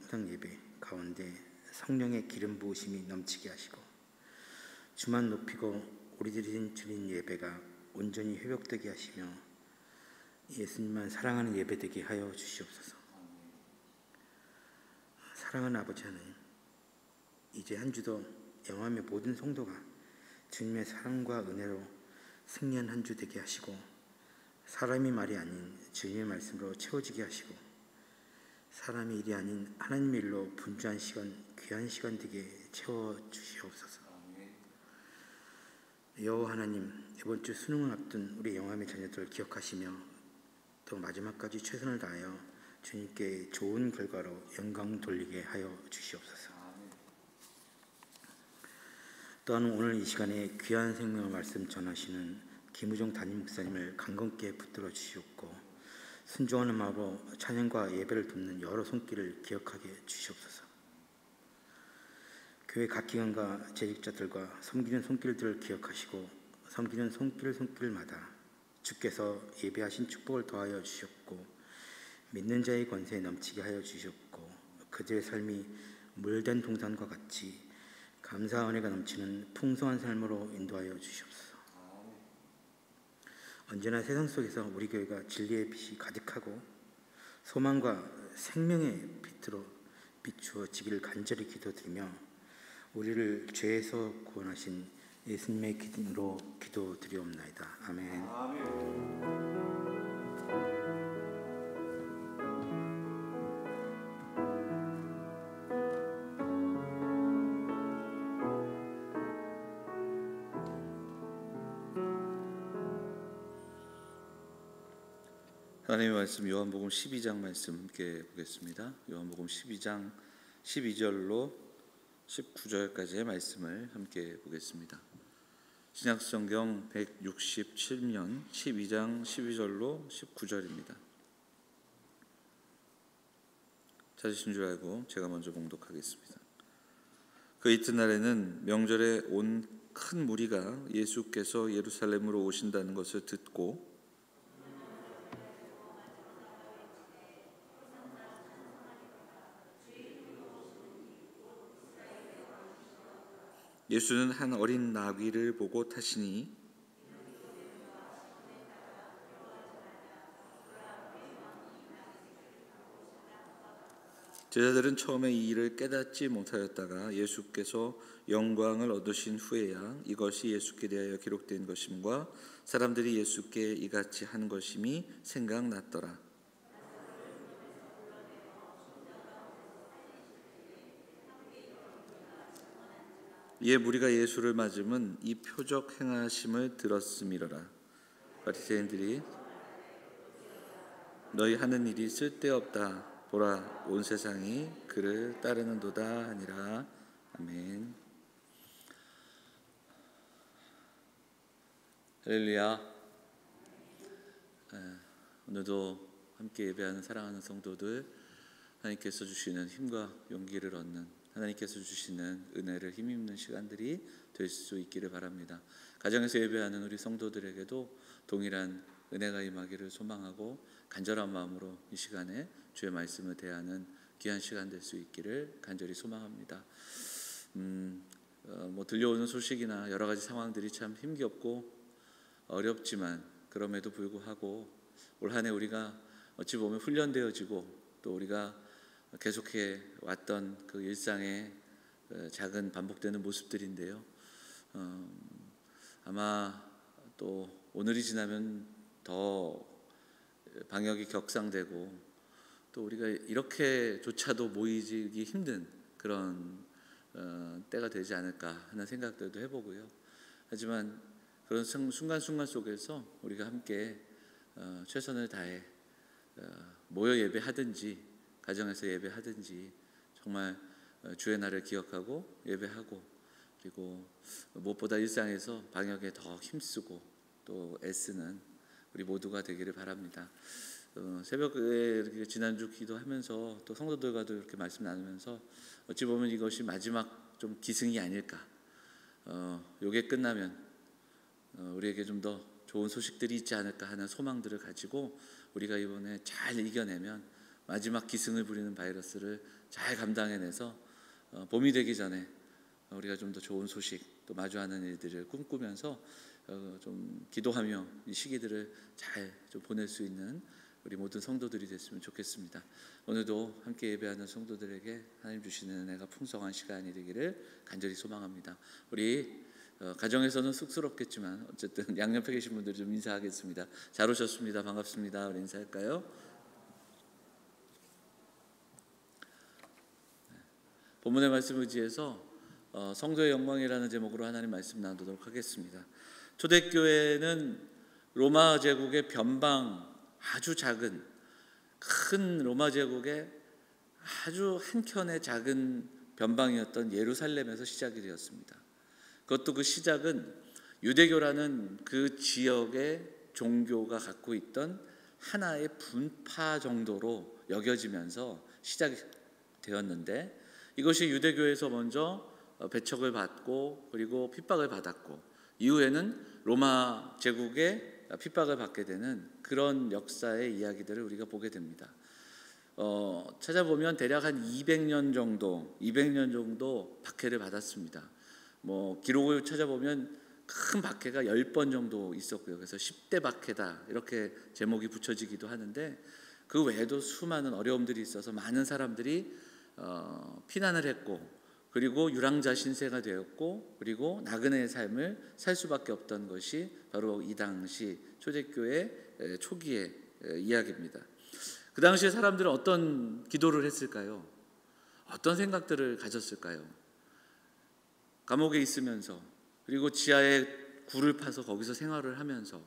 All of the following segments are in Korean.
성상 예배 가운데 성령의 기름 부으심이 넘치게 하시고 주만 높이고 우리 드린 주님 예배가 온전히 회복되게 하시며 예수님만 사랑하는 예배 되게 하여 주시옵소서. 사랑하는 아버지 하나님, 이제 한 주도 영암의 모든 성도가 주님의 사랑과 은혜로 승리한 한 주 되게 하시고 사람의 말이 아닌 주님의 말씀으로 채워지게 하시고 사람의 일이 아닌 하나님의 일로 분주한 시간, 귀한 시간 되게 채워주시옵소서. 여호와 하나님, 이번 주 수능을 앞둔 우리 영암의 자녀들을 기억하시며 또 마지막까지 최선을 다하여 주님께 좋은 결과로 영광 돌리게 하여 주시옵소서. 또한 오늘 이 시간에 귀한 생명의 말씀 전하시는 김우정 담임 목사님을 강건케 붙들어 주시옵고 순종하는 마음으로 찬양과 예배를 돕는 여러 손길을 기억하게 주시옵소서. 교회 각 기관과 재직자들과 섬기는 손길들을 기억하시고 섬기는 손길마다 주께서 예배하신 축복을 더하여 주셨고 믿는 자의 권세에 넘치게 하여 주셨고 그들의 삶이 물된 동산과 같이 감사와 은혜가 넘치는 풍성한 삶으로 인도하여 주시옵소서. 언제나 세상 속에서 우리 교회가 진리의 빛이 가득하고 소망과 생명의 빛으로 비추어지기를 간절히 기도드리며 우리를 죄에서 구원하신 예수님의 기름으로 기도드리옵나이다. 아멘. 하나님의 말씀 요한복음 12장 말씀 함께 보겠습니다. 요한복음 12장 12절로 19절까지의 말씀을 함께 보겠습니다. 신약성경 167면 12장 12절로 19절입니다. 찾으신 줄 알고 제가 먼저 봉독하겠습니다. 그 이튿날에는 명절에 온 큰 무리가 예수께서 예루살렘으로 오신다는 것을 듣고 예수는 한 어린 나귀를 보고 타시니 제자들은 처음에 이 일을 깨닫지 못하였다가 예수께서 영광을 얻으신 후에야 이것이 예수께 대하여 기록된 것임과 사람들이 예수께 이같이 한 것임이 생각났더라. 이에 무리가 예수를 맞음은 이 표적 행하심을 들었음이로라. 바리새인들이 너희 하는 일이 쓸데없다. 보라, 온 세상이 그를 따르는도다 하니라. 아멘. 할렐루야. 오늘도 함께 예배하는 사랑하는 성도들, 하나님께서 주시는 힘과 용기를 얻는, 하나님께서 주시는 은혜를 힘입는 시간들이 될 수 있기를 바랍니다. 가정에서 예배하는 우리 성도들에게도 동일한 은혜가 임하기를 소망하고 간절한 마음으로 이 시간에 주의 말씀을 대하는 귀한 시간 될 수 있기를 간절히 소망합니다. 들려오는 소식이나 여러 가지 상황들이 참 힘겹고 어렵지만 그럼에도 불구하고 올 한 해 우리가 어찌 보면 훈련되어지고 또 우리가 계속해 왔던 그 일상의 작은 반복되는 모습들인데요. 아마 또 오늘이 지나면 더 방역이 격상되고 또 우리가 이렇게조차도 모이기 힘든 그런 때가 되지 않을까 하는 생각들도 해보고요. 하지만 그런 순간순간 속에서 우리가 함께 최선을 다해 모여 예배하든지 가정에서 예배하든지 정말 주의 날을 기억하고 예배하고 그리고 무엇보다 일상에서 방역에 더 힘쓰고 또 애쓰는 우리 모두가 되기를 바랍니다. 새벽에 이렇게 지난주 기도하면서 또 성도들과도 이렇게 말씀 나누면서 어찌 보면 이것이 마지막 좀 기승이 아닐까. 요게 끝나면 우리에게 좀 더 좋은 소식들이 있지 않을까 하는 소망들을 가지고 우리가 이번에 잘 이겨내면 마지막 기승을 부리는 바이러스를 잘 감당해내서 봄이 되기 전에 우리가 좀 더 좋은 소식 또 마주하는 일들을 꿈꾸면서 좀 기도하며 이 시기들을 잘 좀 보낼 수 있는 우리 모든 성도들이 됐으면 좋겠습니다. 오늘도 함께 예배하는 성도들에게 하나님 주시는 은혜가 풍성한 시간이 되기를 간절히 소망합니다. 우리 가정에서는 쑥스럽겠지만 어쨌든 양옆에 계신 분들 좀 인사하겠습니다. 잘 오셨습니다. 반갑습니다. 우리 인사할까요? 본문의 말씀 의지해서 성도의 영광이라는 제목으로 하나님 말씀 나누도록 하겠습니다. 초대교회는 로마 제국의 변방, 아주 작은 큰 로마 제국의 아주 한켠의 작은 변방이었던 예루살렘에서 시작이 되었습니다. 그것도 그 시작은 유대교라는 그 지역의 종교가 갖고 있던 하나의 분파 정도로 여겨지면서 시작이 되었는데, 이것이 유대교에서 먼저 배척을 받고 그리고 핍박을 받았고, 이후에는 로마 제국의 핍박을 받게 되는 그런 역사의 이야기들을 우리가 보게 됩니다. 찾아보면 대략 한 200년 정도 박해를 받았습니다. 기록을 찾아보면 큰 박해가 10번 정도 있었고요. 그래서 10대 박해다 이렇게 제목이 붙여지기도 하는데, 그 외에도 수많은 어려움들이 있어서 많은 사람들이 피난을 했고, 그리고 유랑자 신세가 되었고, 그리고 나그네의 삶을 살 수밖에 없던 것이 바로 이 당시 초대교회 초기의 이야기입니다. 그 당시에 사람들은 어떤 기도를 했을까요? 어떤 생각들을 가졌을까요? 감옥에 있으면서, 그리고 지하에 굴을 파서 거기서 생활을 하면서,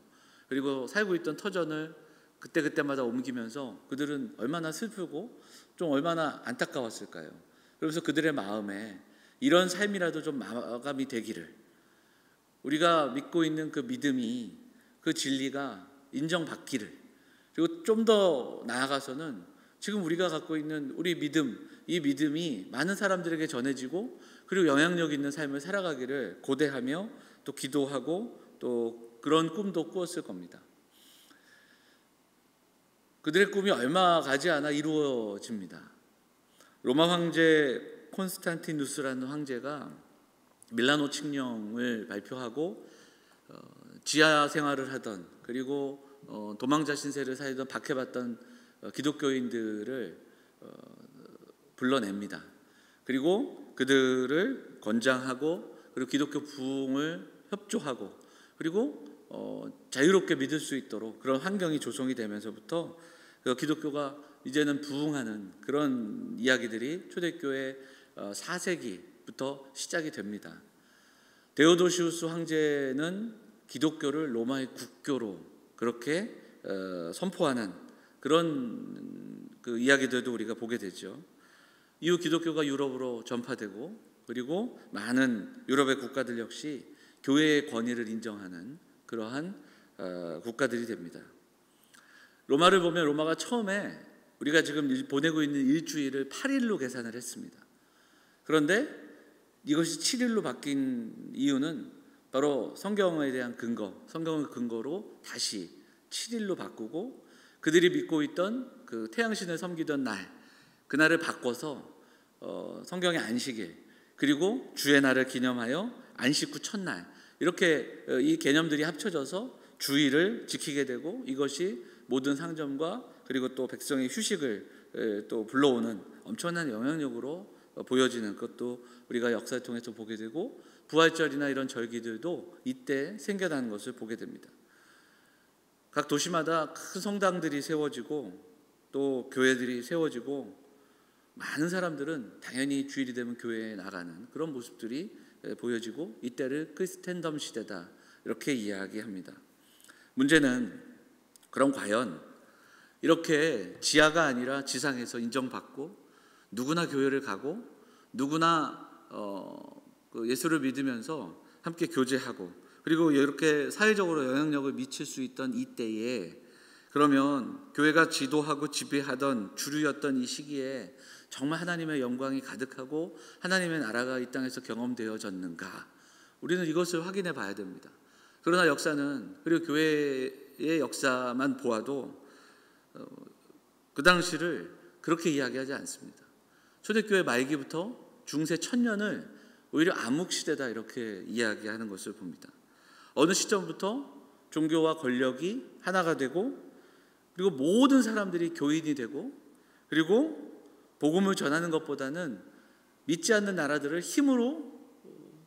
그리고 살고 있던 터전을 그때그때마다 옮기면서 그들은 얼마나 슬프고 좀 얼마나 안타까웠을까요? 그래서 그들의 마음에 이런 삶이라도 좀 마감이 되기를, 우리가 믿고 있는 그 믿음이, 그 진리가 인정받기를, 그리고 좀 더 나아가서는 지금 우리가 갖고 있는 우리 믿음, 이 믿음이 많은 사람들에게 전해지고 그리고 영향력 있는 삶을 살아가기를 고대하며 또 기도하고 또 그런 꿈도 꾸었을 겁니다. 그들의 꿈이 얼마 가지 않아 이루어집니다. 로마 황제 콘스탄티누스라는 황제가 밀라노 칙령을 발표하고 지하 생활을 하던, 그리고 도망자 신세를 살던 박해받던 기독교인들을 불러냅니다. 그리고 그들을 권장하고, 그리고 기독교 부흥을 협조하고, 그리고 자유롭게 믿을 수 있도록 그런 환경이 조성이 되면서부터 기독교가 이제는 부흥하는 그런 이야기들이 초대교회 4세기부터 시작이 됩니다. 데오도시우스 황제는 기독교를 로마의 국교로 그렇게 선포하는 그런 그 이야기들도 우리가 보게 되죠. 이후 기독교가 유럽으로 전파되고, 그리고 많은 유럽의 국가들 역시 교회의 권위를 인정하는 그러한 국가들이 됩니다. 로마를 보면 로마가 처음에 우리가 지금 보내고 있는 일주일을 8일로 계산을 했습니다. 그런데 이것이 7일로 바뀐 이유는 바로 성경에 대한 근거, 성경을 근거로 다시 7일로 바꾸고, 그들이 믿고 있던 그 태양신을 섬기던 날, 그날을 바꿔서 성경의 안식일, 그리고 주의 날을 기념하여 안식 후 첫날, 이렇게 이 개념들이 합쳐져서 주일을 지키게 되고, 이것이 모든 상점과 그리고 또 백성의 휴식을 또 불러오는 엄청난 영향력으로 보여지는 것도 우리가 역사를 통해서 보게 되고, 부활절이나 이런 절기들도 이때 생겨나는 것을 보게 됩니다. 각 도시마다 큰 성당들이 세워지고 또 교회들이 세워지고, 많은 사람들은 당연히 주일이 되면 교회에 나가는 그런 모습들이 보여지고, 이때를 크리스텐덤 시대다 이렇게 이야기합니다. 문제는 그럼 과연 이렇게 지하가 아니라 지상에서 인정받고 누구나 교회를 가고 누구나 예수를 믿으면서 함께 교제하고, 그리고 이렇게 사회적으로 영향력을 미칠 수 있던 이때에, 그러면 교회가 지도하고 지배하던 주류였던 이 시기에 정말 하나님의 영광이 가득하고 하나님의 나라가 이 땅에서 경험되어졌는가? 우리는 이것을 확인해 봐야 됩니다. 그러나 역사는, 그리고 교회의 역사만 보아도 그 당시를 그렇게 이야기하지 않습니다. 초대교회 말기부터 중세 천년을 오히려 암흑시대다 이렇게 이야기하는 것을 봅니다. 어느 시점부터 종교와 권력이 하나가 되고 그리고 모든 사람들이 교인이 되고 그리고 복음을 전하는 것보다는 믿지 않는 나라들을 힘으로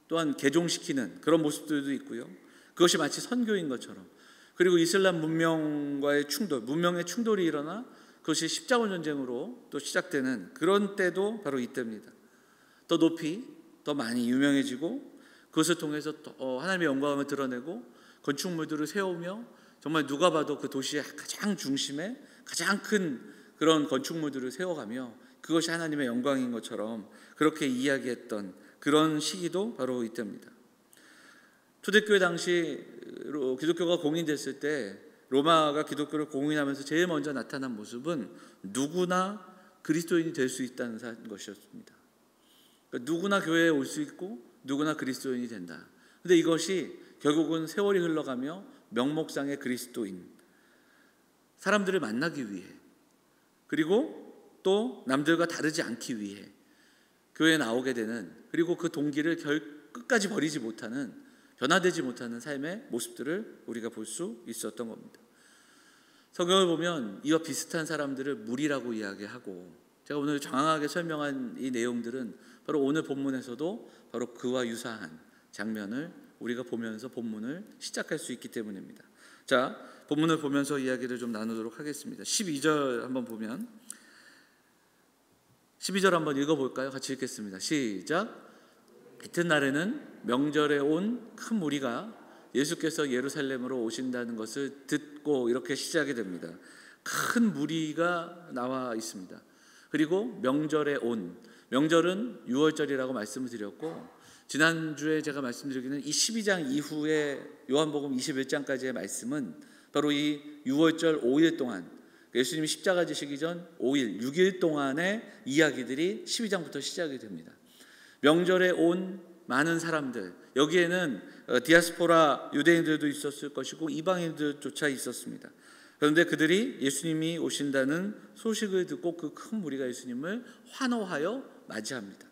또한 개종시키는 그런 모습들도 있고요. 그것이 마치 선교인 것처럼 그리고 이슬람 문명과의 충돌, 문명의 충돌이 일어나 그것이 십자군 전쟁으로 또 시작되는 그런 때도 바로 이때입니다. 더 높이 더 많이 유명해지고 그것을 통해서 하나님의 영광을 드러내고 건축물들을 세우며 정말 누가 봐도 그 도시의 가장 중심에 가장 큰 그런 건축물들을 세워가며 그것이 하나님의 영광인 것처럼 그렇게 이야기했던 그런 시기도 바로 이때입니다. 초대교회 당시 기독교가 공인됐을 때 로마가 기독교를 공인하면서 제일 먼저 나타난 모습은 누구나 그리스도인이 될 수 있다는 것이었습니다. 그러니까 누구나 교회에 올 수 있고 누구나 그리스도인이 된다. 그런데 이것이 결국은 세월이 흘러가며 명목상의 그리스도인, 사람들을 만나기 위해 그리고 또 남들과 다르지 않기 위해 교회에 나오게 되는 그리고 그 동기를 끝까지 버리지 못하는 변화되지 못하는 삶의 모습들을 우리가 볼 수 있었던 겁니다. 성경을 보면 이와 비슷한 사람들을 무리라고 이야기하고 제가 오늘 장황하게 설명한 이 내용들은 바로 오늘 본문에서도 바로 그와 유사한 장면을 우리가 보면서 본문을 시작할 수 있기 때문입니다. 자, 본문을 보면서 이야기를 좀 나누도록 하겠습니다. 12절 한번 보면 12절 한번 읽어볼까요? 같이 읽겠습니다. 시작. 이튿날에는 명절에 온 큰 무리가 예수께서 예루살렘으로 오신다는 것을 듣고 이렇게 시작이 됩니다. 큰 무리가 나와 있습니다. 그리고 명절에 온, 명절은 유월절이라고 말씀을 드렸고 지난주에 제가 말씀드리기는 이 12장 이후에 요한복음 21장까지의 말씀은 바로 이 유월절 5일 동안 예수님이 십자가 지시기 전 5일, 6일 동안의 이야기들이 12장부터 시작이 됩니다. 명절에 온 많은 사람들, 여기에는 디아스포라 유대인들도 있었을 것이고 이방인들조차 있었습니다. 그런데 그들이 예수님이 오신다는 소식을 듣고 그 큰 무리가 예수님을 환호하여 맞이합니다.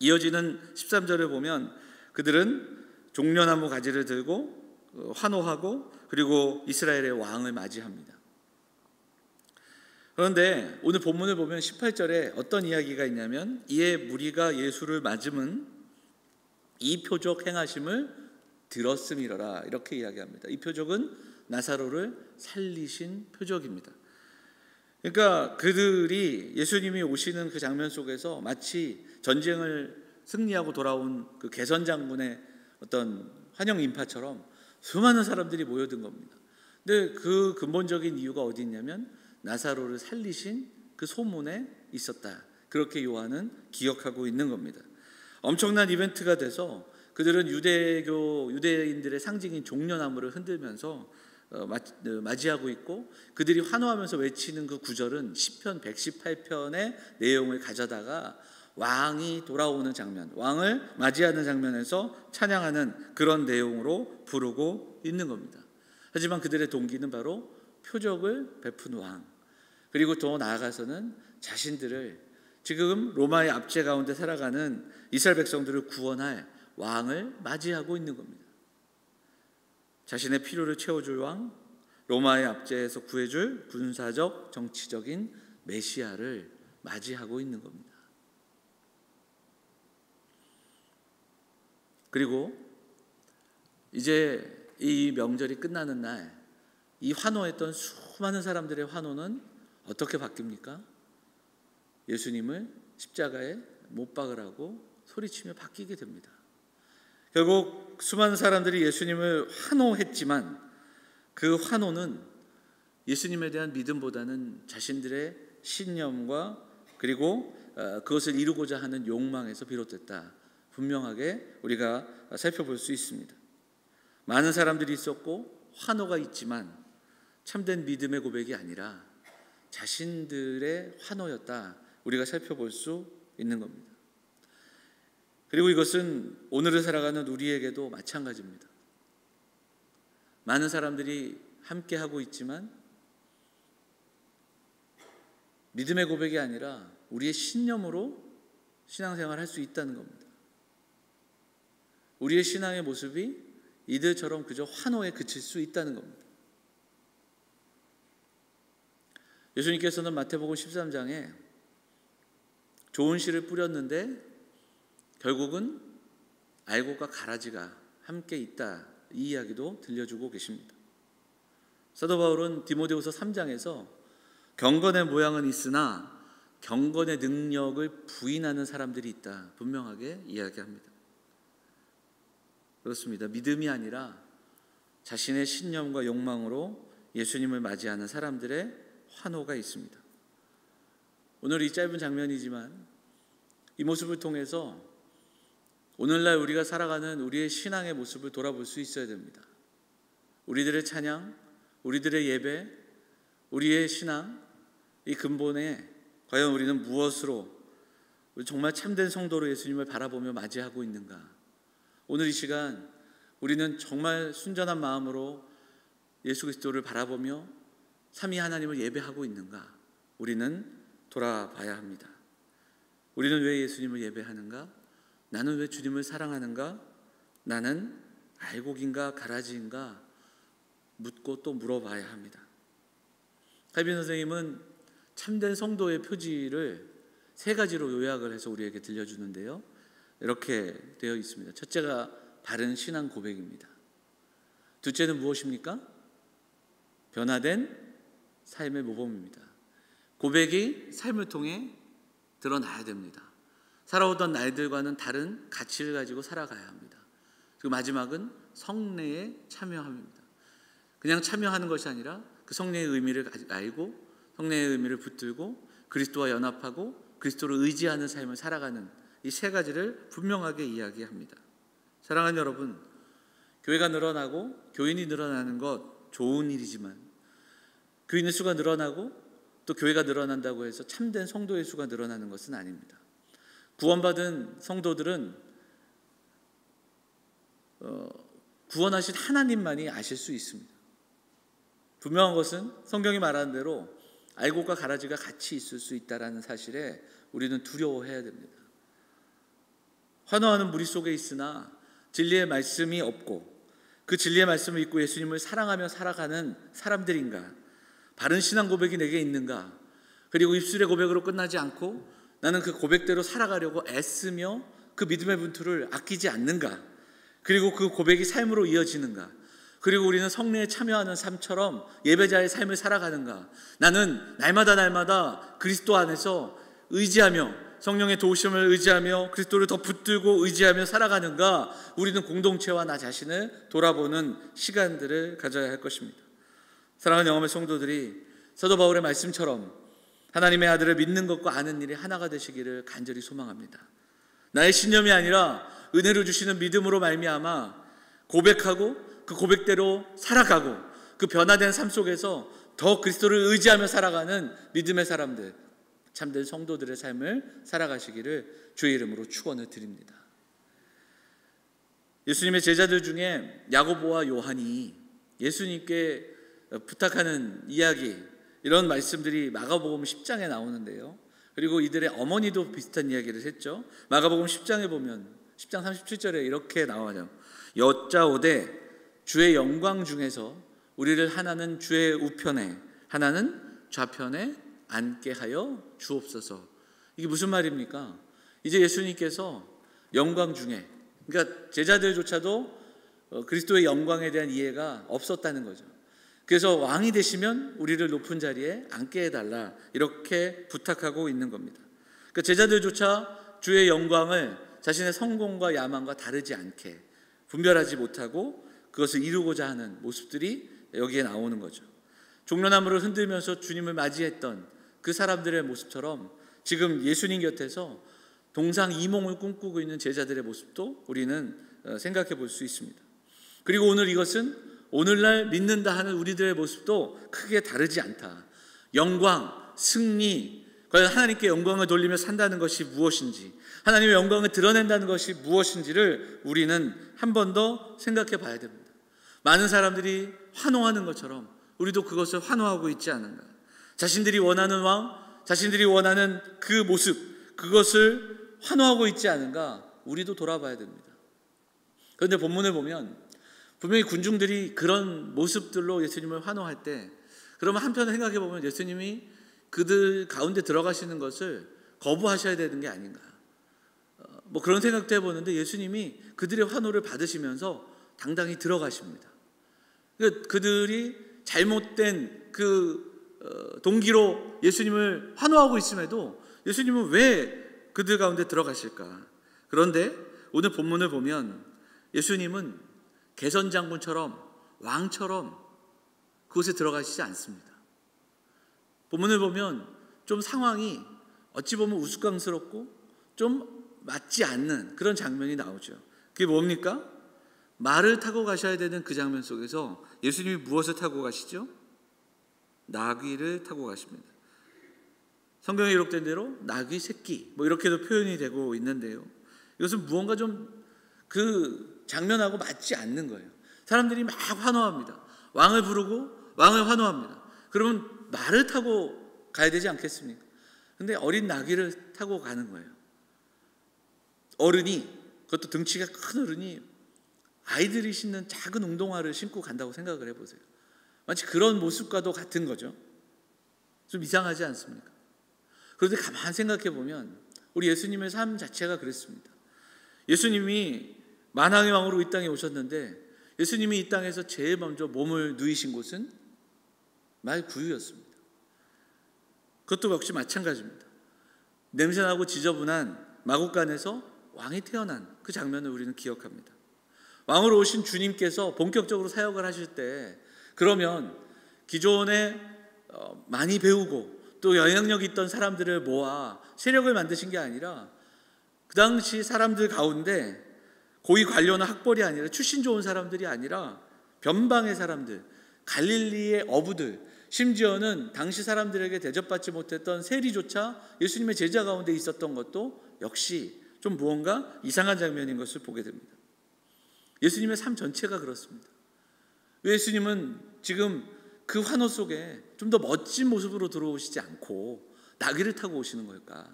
이어지는 13절을 보면 그들은 종려나무 가지를 들고 환호하고 그리고 이스라엘의 왕을 맞이합니다. 그런데 오늘 본문을 보면 18절에 어떤 이야기가 있냐면 이에 무리가 예수를 맞음은 이 표적 행하심을 들었음이러라 이렇게 이야기합니다. 이 표적은 나사로를 살리신 표적입니다. 그러니까 그들이 예수님이 오시는 그 장면 속에서 마치 전쟁을 승리하고 돌아온 그 개선 장군의 어떤 환영 인파처럼 수많은 사람들이 모여든 겁니다. 근데 그 근본적인 이유가 어디 있냐면 나사로를 살리신 그 소문에 있었다. 그렇게 요한은 기억하고 있는 겁니다. 엄청난 이벤트가 돼서 그들은 유대인들의 상징인 종려나무를 흔들면서 맞이하고 있고 그들이 환호하면서 외치는 그 구절은 시편 118편의 내용을 가져다가 왕이 돌아오는 장면, 왕을 맞이하는 장면에서 찬양하는 그런 내용으로 부르고 있는 겁니다. 하지만 그들의 동기는 바로 표적을 베푼 왕, 그리고 더 나아가서는 자신들을 지금 로마의 압제 가운데 살아가는 이스라엘 백성들을 구원할 왕을 맞이하고 있는 겁니다. 자신의 필요를 채워줄 왕, 로마의 압제에서 구해줄 군사적, 정치적인 메시아를 맞이하고 있는 겁니다. 그리고 이제 이 명절이 끝나는 날, 이 환호했던 수많은 사람들의 환호는 어떻게 바뀝니까? 예수님을 십자가에 못 박으라고 소리치며 바뀌게 됩니다. 결국 수많은 사람들이 예수님을 환호했지만 그 환호는 예수님에 대한 믿음보다는 자신들의 신념과 그리고 그것을 이루고자 하는 욕망에서 비롯됐다. 분명하게 우리가 살펴볼 수 있습니다. 많은 사람들이 있었고 환호가 있지만 참된 믿음의 고백이 아니라 자신들의 환호였다. 우리가 살펴볼 수 있는 겁니다. 그리고 이것은 오늘을 살아가는 우리에게도 마찬가지입니다. 많은 사람들이 함께 하고 있지만 믿음의 고백이 아니라 우리의 신념으로 신앙생활을 할 수 있다는 겁니다. 우리의 신앙의 모습이 이들처럼 그저 환호에 그칠 수 있다는 겁니다. 예수님께서는 마태복음 13장에 좋은 씨를 뿌렸는데 결국은 알곡과 가라지가 함께 있다, 이 이야기도 들려주고 계십니다. 사도 바울은 디모데후서 3장에서 경건의 모양은 있으나 경건의 능력을 부인하는 사람들이 있다, 분명하게 이야기합니다. 그렇습니다. 믿음이 아니라 자신의 신념과 욕망으로 예수님을 맞이하는 사람들의 환호가 있습니다. 오늘 이 짧은 장면이지만 이 모습을 통해서 오늘날 우리가 살아가는 우리의 신앙의 모습을 돌아볼 수 있어야 됩니다. 우리들의 찬양, 우리들의 예배, 우리의 신앙, 이 근본에 과연 우리는 무엇으로 정말 참된 성도로 예수님을 바라보며 맞이하고 있는가? 오늘 이 시간 우리는 정말 순전한 마음으로 예수 그리스도를 바라보며 삼위 하나님을 예배하고 있는가? 우리는 돌아봐야 합니다. 우리는 왜 예수님을 예배하는가? 나는 왜 주님을 사랑하는가? 나는 알곡인가 가라지인가? 묻고 또 물어봐야 합니다. 칼빈 선생님은 참된 성도의 표지를 세 가지로 요약을 해서 우리에게 들려주는데요, 이렇게 되어 있습니다. 첫째가 바른 신앙 고백입니다. 둘째는 무엇입니까? 변화된 삶의 모범입니다. 고백이 삶을 통해 드러나야 됩니다. 살아오던 날들과는 다른 가치를 가지고 살아가야 합니다. 그리고 마지막은 성례에 참여함입니다. 그냥 참여하는 것이 아니라 그 성례의 의미를 알고 성례의 의미를 붙들고 그리스도와 연합하고 그리스도를 의지하는 삶을 살아가는 이 세 가지를 분명하게 이야기합니다. 사랑하는 여러분, 교회가 늘어나고 교인이 늘어나는 것 좋은 일이지만 교인의 수가 늘어나고 또 교회가 늘어난다고 해서 참된 성도의 수가 늘어나는 것은 아닙니다. 구원받은 성도들은 구원하신 하나님만이 아실 수 있습니다. 분명한 것은 성경이 말하는 대로 알곡과 가라지가 같이 있을 수 있다는 사실에 우리는 두려워해야 됩니다. 환호하는 무리 속에 있으나 진리의 말씀이 없고 그 진리의 말씀을 잊고 예수님을 사랑하며 살아가는 사람들인가? 바른 신앙 고백이 내게 있는가? 그리고 입술의 고백으로 끝나지 않고 나는 그 고백대로 살아가려고 애쓰며 그 믿음의 분투를 아끼지 않는가? 그리고 그 고백이 삶으로 이어지는가? 그리고 우리는 성례에 참여하는 삶처럼 예배자의 삶을 살아가는가? 나는 날마다 그리스도 안에서 의지하며 성령의 도우심을 의지하며 그리스도를 더 붙들고 의지하며 살아가는가? 우리는 공동체와 나 자신을 돌아보는 시간들을 가져야 할 것입니다. 사랑하는 영험의 성도들이 사도 바울의 말씀처럼 하나님의 아들을 믿는 것과 아는 일이 하나가 되시기를 간절히 소망합니다. 나의 신념이 아니라 은혜로 주시는 믿음으로 말미암아 고백하고 그 고백대로 살아가고 그 변화된 삶 속에서 더 그리스도를 의지하며 살아가는 믿음의 사람들, 참된 성도들의 삶을 살아가시기를 주의 이름으로 축원을 드립니다. 예수님의 제자들 중에 야고보와 요한이 예수님께 부탁하는 이야기, 이런 말씀들이 마가복음 10장에 나오는데요. 그리고 이들의 어머니도 비슷한 이야기를 했죠. 마가복음 10장에 보면 10장 37절에 이렇게 나와요. 여짜오되 주의 영광 중에서 우리를 하나는 주의 우편에 하나는 좌편에 앉게 하여 주옵소서. 이게 무슨 말입니까? 이제 예수님께서 영광 중에, 그러니까 제자들조차도 그리스도의 영광에 대한 이해가 없었다는 거죠. 그래서 왕이 되시면 우리를 높은 자리에 앉게 해달라, 이렇게 부탁하고 있는 겁니다. 그러니까 제자들조차 주의 영광을 자신의 성공과 야망과 다르지 않게 분별하지 못하고 그것을 이루고자 하는 모습들이 여기에 나오는 거죠. 종려나무를 흔들면서 주님을 맞이했던 그 사람들의 모습처럼 지금 예수님 곁에서 동상이몽을 꿈꾸고 있는 제자들의 모습도 우리는 생각해 볼 수 있습니다. 그리고 오늘 이것은 오늘날 믿는다 하는 우리들의 모습도 크게 다르지 않다. 영광, 승리, 과연 하나님께 영광을 돌리며 산다는 것이 무엇인지, 하나님의 영광을 드러낸다는 것이 무엇인지를 우리는 한 번 더 생각해 봐야 됩니다. 많은 사람들이 환호하는 것처럼 우리도 그것을 환호하고 있지 않은가? 자신들이 원하는 왕, 자신들이 원하는 그 모습, 그것을 환호하고 있지 않은가 우리도 돌아봐야 됩니다. 그런데 본문을 보면 분명히 군중들이 그런 모습들로 예수님을 환호할 때, 그러면 한편으로 생각해 보면 예수님이 그들 가운데 들어가시는 것을 거부하셔야 되는 게 아닌가, 뭐 그런 생각도 해보는데 예수님이 그들의 환호를 받으시면서 당당히 들어가십니다. 그들이 잘못된 그 동기로 예수님을 환호하고 있음에도 예수님은 왜 그들 가운데 들어가실까? 그런데 오늘 본문을 보면 예수님은 개선장군처럼, 왕처럼 그곳에 들어가시지 않습니다. 본문을 보면 좀 상황이 어찌 보면 우스꽝스럽고 좀 맞지 않는 그런 장면이 나오죠. 그게 뭡니까? 말을 타고 가셔야 되는 그 장면 속에서 예수님이 무엇을 타고 가시죠? 나귀를 타고 가십니다. 성경에 기록된 대로 나귀 새끼, 뭐 이렇게도 표현이 되고 있는데요, 이것은 무언가 좀 그 장면하고 맞지 않는 거예요. 사람들이 막 환호합니다. 왕을 부르고 왕을 환호합니다. 그러면 말을 타고 가야 되지 않겠습니까? 근데 어린 나귀를 타고 가는 거예요. 어른이, 그것도 등치가 큰 어른이 아이들이 신는 작은 운동화를 신고 간다고 생각을 해보세요. 마치 그런 모습과도 같은 거죠. 좀 이상하지 않습니까? 그런데 가만 생각해 보면 우리 예수님의 삶 자체가 그랬습니다. 예수님이 만왕의 왕으로 이 땅에 오셨는데 예수님이 이 땅에서 제일 먼저 몸을 누이신 곳은 말구유였습니다. 그것도 역시 마찬가지입니다. 냄새나고 지저분한 마국간에서 왕이 태어난 그 장면을 우리는 기억합니다. 왕으로 오신 주님께서 본격적으로 사역을 하실 때, 그러면 기존에 많이 배우고 또 영향력 있던 사람들을 모아 세력을 만드신 게 아니라 그 당시 사람들 가운데 고위 관료나 학벌이 아니라 출신 좋은 사람들이 아니라 변방의 사람들, 갈릴리의 어부들, 심지어는 당시 사람들에게 대접받지 못했던 세리조차 예수님의 제자 가운데 있었던 것도 역시 좀 무언가 이상한 장면인 것을 보게 됩니다. 예수님의 삶 전체가 그렇습니다. 왜 예수님은 지금 그 환호 속에 좀 더 멋진 모습으로 들어오시지 않고 나귀를 타고 오시는 걸까?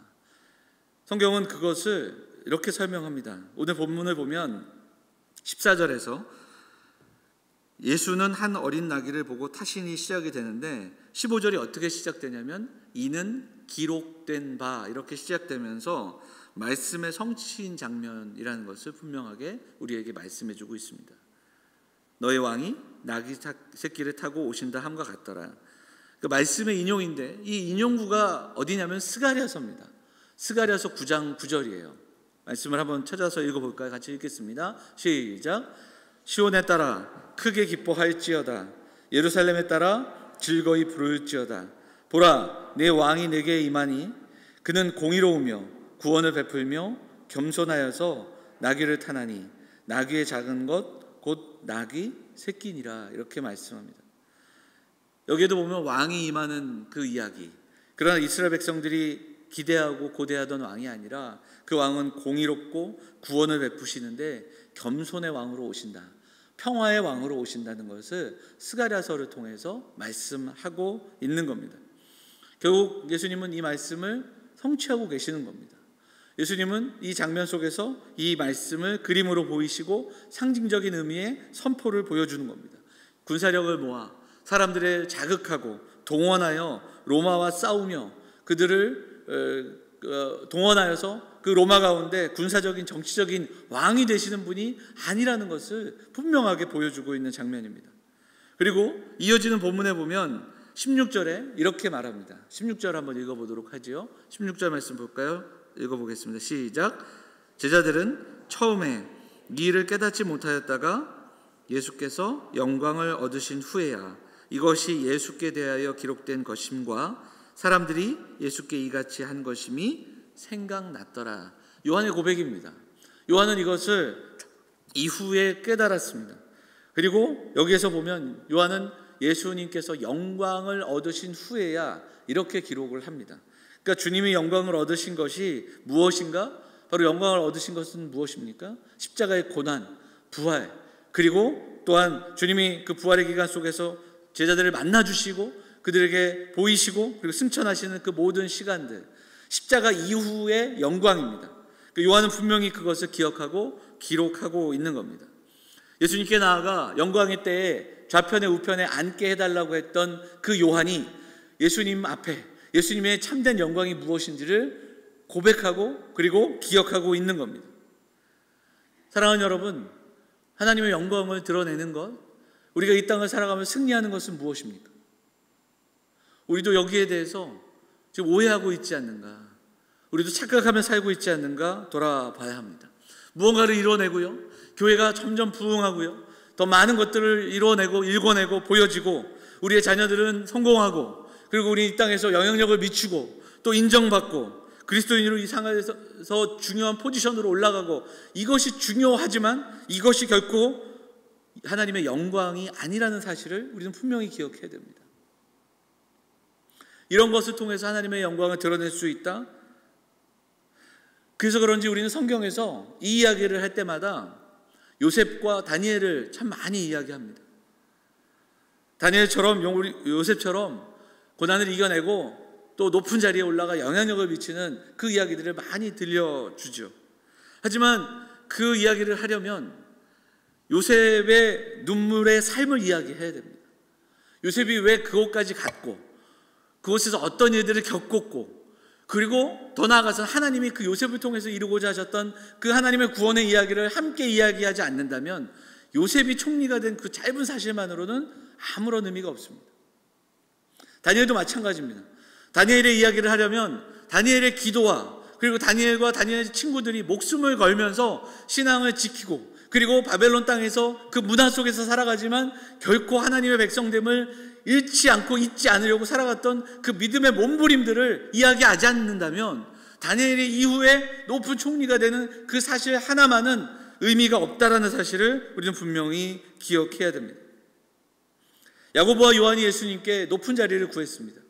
성경은 그것을 이렇게 설명합니다. 오늘 본문을 보면 14절에서 예수는 한 어린 나귀를 보고 타시니 시작이 되는데 15절이 어떻게 시작되냐면 이는 기록된 바, 이렇게 시작되면서 말씀의 성취인 장면이라는 것을 분명하게 우리에게 말씀해 주고 있습니다. 너의 왕이 나귀 새끼를 타고 오신다 함과 같더라. 그 말씀의 인용인데 이 인용구가 어디냐면 스가랴서입니다. 스가랴서 9장 9절이에요. 말씀을 한번 찾아서 읽어볼까요? 같이 읽겠습니다. 시작. 시온에 따라 크게 기뻐할지어다. 예루살렘에 따라 즐거이 부를지어다. 보라, 내 왕이 내게 임하니 그는 공의로우며 구원을 베풀며 겸손하여서 나귀를 타나니 나귀의 작은 것 곧 나귀 새끼니라. 이렇게 말씀합니다. 여기에도 보면 왕이 임하는 그 이야기, 그러나 이스라엘 백성들이 기대하고 고대하던 왕이 아니라 그 왕은 공의롭고 구원을 베푸시는데 겸손의 왕으로 오신다, 평화의 왕으로 오신다는 것을 스가랴서를 통해서 말씀하고 있는 겁니다. 결국 예수님은 이 말씀을 성취하고 계시는 겁니다. 예수님은 이 장면 속에서 이 말씀을 그림으로 보이시고 상징적인 의미의 선포를 보여주는 겁니다. 군사력을 모아 사람들을 자극하고 동원하여 로마와 싸우며 그들을 동원하여서 그 로마 가운데 군사적인 정치적인 왕이 되시는 분이 아니라는 것을 분명하게 보여주고 있는 장면입니다. 그리고 이어지는 본문에 보면 16절에 이렇게 말합니다. 16절 한번 읽어보도록 하죠. 16절 말씀 볼까요? 읽어보겠습니다. 시작. 제자들은 처음에 이 일을 깨닫지 못하였다가 예수께서 영광을 얻으신 후에야 이것이 예수께 대하여 기록된 것임과 사람들이 예수께 이같이 한 것임이 생각났더라. 요한의 고백입니다. 요한은 이것을 이후에 깨달았습니다. 그리고 여기에서 보면 요한은 예수님께서 영광을 얻으신 후에야 이렇게 기록을 합니다. 그러니까 주님이 영광을 얻으신 것이 무엇인가? 바로 영광을 얻으신 것은 무엇입니까? 십자가의 고난, 부활, 그리고 또한 주님이 그 부활의 기간 속에서 제자들을 만나주시고 그들에게 보이시고 그리고 승천하시는 그 모든 시간들, 십자가 이후의 영광입니다. 요한은 분명히 그것을 기억하고 기록하고 있는 겁니다. 예수님께 나아가 영광의 때에 좌편에 우편에 앉게 해달라고 했던 그 요한이 예수님 앞에 예수님의 참된 영광이 무엇인지를 고백하고 그리고 기억하고 있는 겁니다. 사랑하는 여러분, 하나님의 영광을 드러내는 것, 우리가 이 땅을 살아가며 승리하는 것은 무엇입니까? 우리도 여기에 대해서 지금 오해하고 있지 않는가, 우리도 착각하며 살고 있지 않는가 돌아봐야 합니다. 무언가를 이뤄내고요, 교회가 점점 부흥하고요, 더 많은 것들을 이뤄내고 일궈내고 보여지고, 우리의 자녀들은 성공하고, 그리고 우리 이 땅에서 영향력을 미치고 또 인정받고 그리스도인으로 이 상황에서 중요한 포지션으로 올라가고, 이것이 중요하지만 이것이 결코 하나님의 영광이 아니라는 사실을 우리는 분명히 기억해야 됩니다. 이런 것을 통해서 하나님의 영광을 드러낼 수 있다. 그래서 그런지 우리는 성경에서 이 이야기를 할 때마다 요셉과 다니엘을 참 많이 이야기합니다. 다니엘처럼, 요셉처럼 고난을 이겨내고 또 높은 자리에 올라가 영향력을 미치는 그 이야기들을 많이 들려주죠. 하지만 그 이야기를 하려면 요셉의 눈물의 삶을 이야기해야 됩니다. 요셉이 왜 그곳까지 갔고, 그곳에서 어떤 일들을 겪었고, 그리고 더 나아가서 하나님이 그 요셉을 통해서 이루고자 하셨던 그 하나님의 구원의 이야기를 함께 이야기하지 않는다면 요셉이 총리가 된 그 짧은 사실만으로는 아무런 의미가 없습니다. 다니엘도 마찬가지입니다. 다니엘의 이야기를 하려면 다니엘의 기도와 그리고 다니엘과 다니엘의 친구들이 목숨을 걸면서 신앙을 지키고, 그리고 바벨론 땅에서 그 문화 속에서 살아가지만 결코 하나님의 백성됨을 잃지 않고 잊지 않으려고 살아갔던 그 믿음의 몸부림들을 이야기하지 않는다면 다니엘이 이후에 높은 총리가 되는 그 사실 하나만은 의미가 없다라는 사실을 우리는 분명히 기억해야 됩니다. 야고보와 요한이 예수님께 높은 자리를 구했습니다.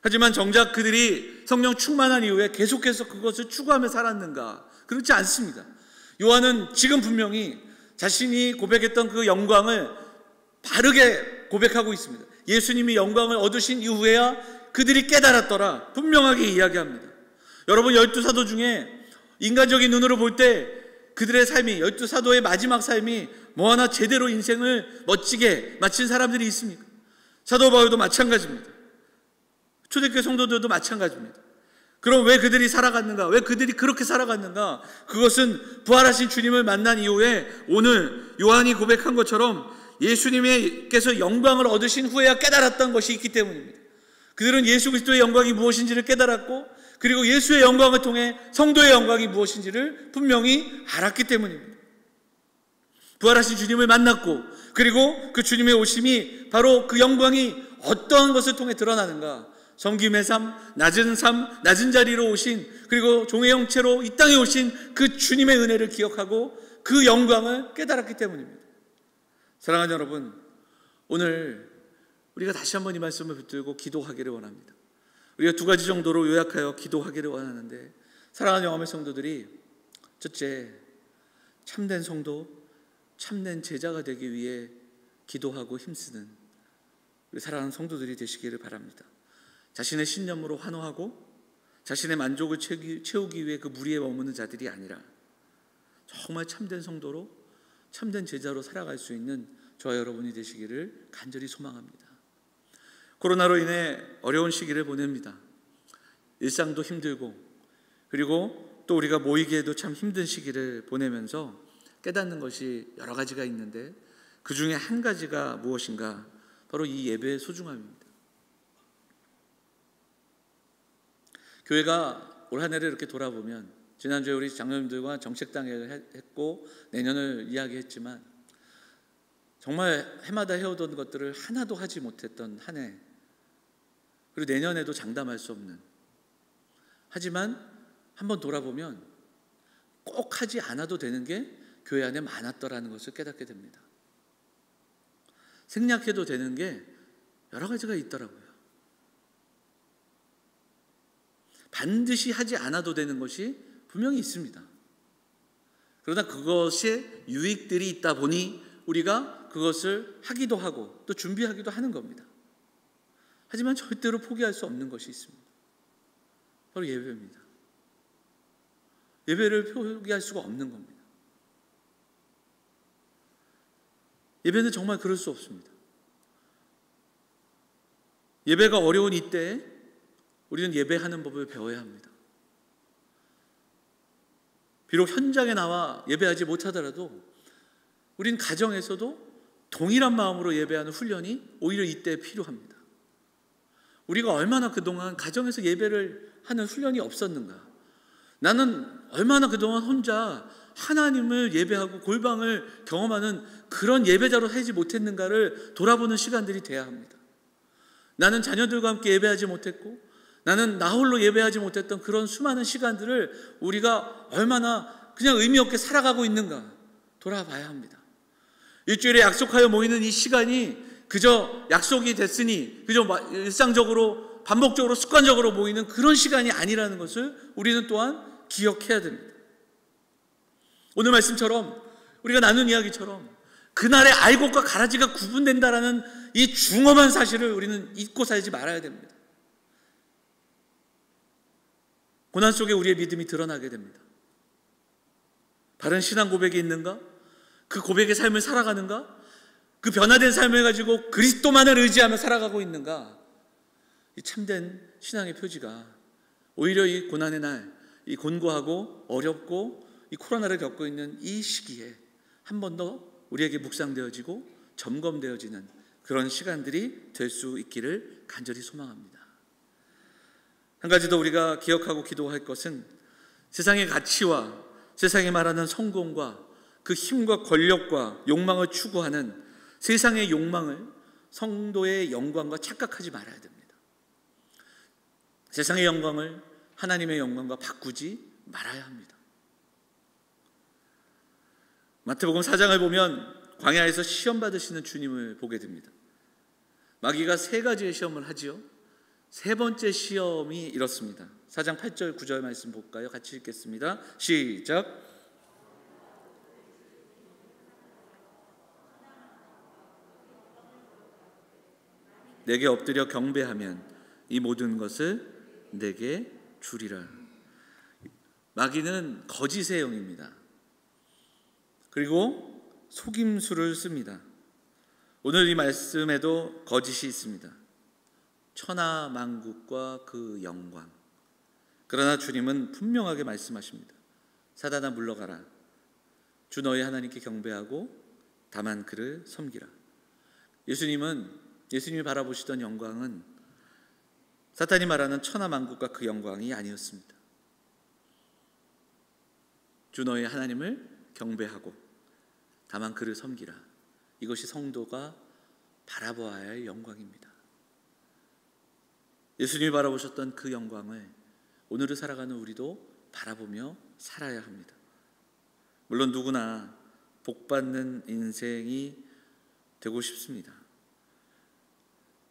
하지만 정작 그들이 성령 충만한 이후에 계속해서 그것을 추구하며 살았는가? 그렇지 않습니다. 요한은 지금 분명히 자신이 고백했던 그 영광을 바르게 고백하고 있습니다. 예수님이 영광을 얻으신 이후에야 그들이 깨달았더라, 분명하게 이야기합니다. 여러분, 12사도 중에 인간적인 눈으로 볼 때 그들의 삶이, 12사도의 마지막 삶이 뭐 하나 제대로 인생을 멋지게 마친 사람들이 있습니까? 사도 바울도 마찬가지입니다. 초대교회 성도들도 마찬가지입니다. 그럼 왜 그들이 살아갔는가? 왜 그들이 그렇게 살아갔는가? 그것은 부활하신 주님을 만난 이후에 오늘 요한이 고백한 것처럼 예수님께서 영광을 얻으신 후에야 깨달았던 것이 있기 때문입니다. 그들은 예수 그리스도의 영광이 무엇인지를 깨달았고, 그리고 예수의 영광을 통해 성도의 영광이 무엇인지를 분명히 알았기 때문입니다. 부활하신 주님을 만났고, 그리고 그 주님의 오심이 바로 그 영광이 어떠한 것을 통해 드러나는가? 섬김의 삶, 낮은 자리로 오신, 그리고 종의 형체로 이 땅에 오신 그 주님의 은혜를 기억하고 그 영광을 깨달았기 때문입니다. 사랑하는 여러분, 오늘 우리가 다시 한번 이 말씀을 붙들고 기도하기를 원합니다. 우리가 두 가지 정도로 요약하여 기도하기를 원하는데, 사랑하는 영암의 성도들이 첫째, 참된 성도, 참된 제자가 되기 위해 기도하고 힘쓰는 우리 사랑하는 성도들이 되시기를 바랍니다. 자신의 신념으로 환호하고 자신의 만족을 채우기 위해 그 무리에 머무는 자들이 아니라 정말 참된 성도로, 참된 제자로 살아갈 수 있는 저와 여러분이 되시기를 간절히 소망합니다. 코로나로 인해 어려운 시기를 보냅니다. 일상도 힘들고, 그리고 또 우리가 모이기에도 참 힘든 시기를 보내면서 깨닫는 것이 여러 가지가 있는데, 그 중에 한 가지가 무엇인가? 바로 이 예배의 소중함입니다. 교회가 올 한 해를 이렇게 돌아보면, 지난주에 우리 장로님들과 정책당회를 했고 내년을 이야기했지만, 정말 해마다 해오던 것들을 하나도 하지 못했던 한 해, 그리고 내년에도 장담할 수 없는, 하지만 한번 돌아보면 꼭 하지 않아도 되는 게 교회 안에 많았더라는 것을 깨닫게 됩니다. 생략해도 되는 게 여러 가지가 있더라고요. 반드시 하지 않아도 되는 것이 분명히 있습니다. 그러나 그것에 유익들이 있다 보니 우리가 그것을 하기도 하고 또 준비하기도 하는 겁니다. 하지만 절대로 포기할 수 없는 것이 있습니다. 바로 예배입니다. 예배를 포기할 수가 없는 겁니다. 예배는 정말 그럴 수 없습니다. 예배가 어려운 이때에 우리는 예배하는 법을 배워야 합니다. 비록 현장에 나와 예배하지 못하더라도 우린 가정에서도 동일한 마음으로 예배하는 훈련이 오히려 이때 필요합니다. 우리가 얼마나 그동안 가정에서 예배를 하는 훈련이 없었는가? 나는 얼마나 그동안 혼자 하나님을 예배하고 골방을 경험하는 그런 예배자로 살지 못했는가를 돌아보는 시간들이 돼야 합니다. 나는 자녀들과 함께 예배하지 못했고, 나는 나 홀로 예배하지 못했던 그런 수많은 시간들을 우리가 얼마나 그냥 의미 없게 살아가고 있는가 돌아봐야 합니다. 일주일에 약속하여 모이는 이 시간이 그저 약속이 됐으니 그저 일상적으로 반복적으로 습관적으로 모이는 그런 시간이 아니라는 것을 우리는 또한 기억해야 됩니다. 오늘 말씀처럼 우리가 나눈 이야기처럼 그날의 알곡과 가라지가 구분된다라는 이 중엄한 사실을 우리는 잊고 살지 말아야 됩니다. 고난 속에 우리의 믿음이 드러나게 됩니다. 바른 신앙 고백이 있는가? 그 고백의 삶을 살아가는가? 그 변화된 삶을 가지고 그리스도만을 의지하며 살아가고 있는가? 이 참된 신앙의 표지가 오히려 이 고난의 날, 이 곤고하고 어렵고 이 코로나를 겪고 있는 이 시기에 한 번 더 우리에게 묵상되어지고 점검되어지는 그런 시간들이 될 수 있기를 간절히 소망합니다. 한 가지 더 우리가 기억하고 기도할 것은 세상의 가치와 세상이 말하는 성공과 그 힘과 권력과 욕망을 추구하는 세상의 욕망을 성도의 영광과 착각하지 말아야 됩니다. 세상의 영광을 하나님의 영광과 바꾸지 말아야 합니다. 마태복음 4장을 보면 광야에서 시험 받으시는 주님을 보게 됩니다. 마귀가 세 가지의 시험을 하지요. 세 번째 시험이 이렇습니다. 4장 8절 9절 말씀 볼까요? 같이 읽겠습니다. 시작. 내게 엎드려 경배하면 이 모든 것을 내게 주리라. 마귀는 거짓의 영입니다. 그리고 속임수를 씁니다. 오늘 이 말씀에도 거짓이 있습니다. 천하만국과 그 영광. 그러나 주님은 분명하게 말씀하십니다. 사단아 물러가라. 주 너의 하나님께 경배하고 다만 그를 섬기라. 예수님이 바라보시던 영광은 사탄이 말하는 천하만국과 그 영광이 아니었습니다. 주 너의 하나님을 경배하고 다만 그를 섬기라. 이것이 성도가 바라보아야 할 영광입니다. 예수님이 바라보셨던 그 영광을 오늘을 살아가는 우리도 바라보며 살아야 합니다. 물론 누구나 복받는 인생이 되고 싶습니다.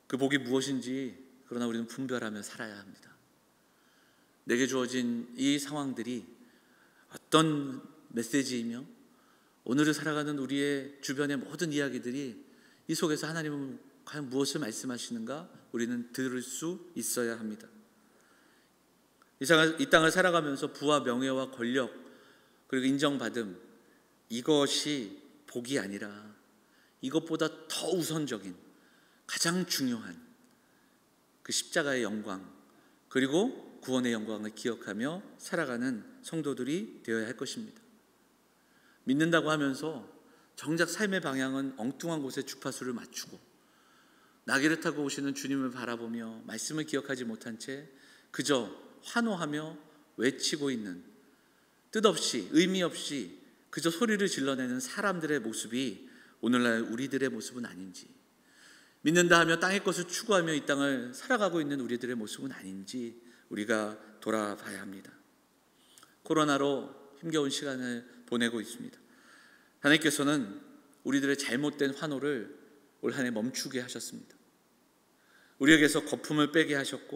그 복이 무엇인지 그러나 우리는 분별하며 살아야 합니다. 내게 주어진 이 상황들이 어떤 메시지이며 오늘을 살아가는 우리의 주변의 모든 이야기들이 이 속에서 하나님은 과연 무엇을 말씀하시는가 우리는 들을 수 있어야 합니다. 이 땅을 살아가면서 부와 명예와 권력 그리고 인정받음, 이것이 복이 아니라 이것보다 더 우선적인 가장 중요한 그 십자가의 영광 그리고 구원의 영광을 기억하며 살아가는 성도들이 되어야 할 것입니다. 믿는다고 하면서 정작 삶의 방향은 엉뚱한 곳에 주파수를 맞추고 나귀를 타고 오시는 주님을 바라보며 말씀을 기억하지 못한 채 그저 환호하며 외치고 있는, 뜻없이 의미 없이 그저 소리를 질러내는 사람들의 모습이 오늘날 우리들의 모습은 아닌지, 믿는다 하며 땅의 것을 추구하며 이 땅을 살아가고 있는 우리들의 모습은 아닌지 우리가 돌아봐야 합니다. 코로나로 힘겨운 시간을 보내고 있습니다. 하나님께서는 우리들의 잘못된 환호를 올 한 해 멈추게 하셨습니다. 우리에게서 거품을 빼게 하셨고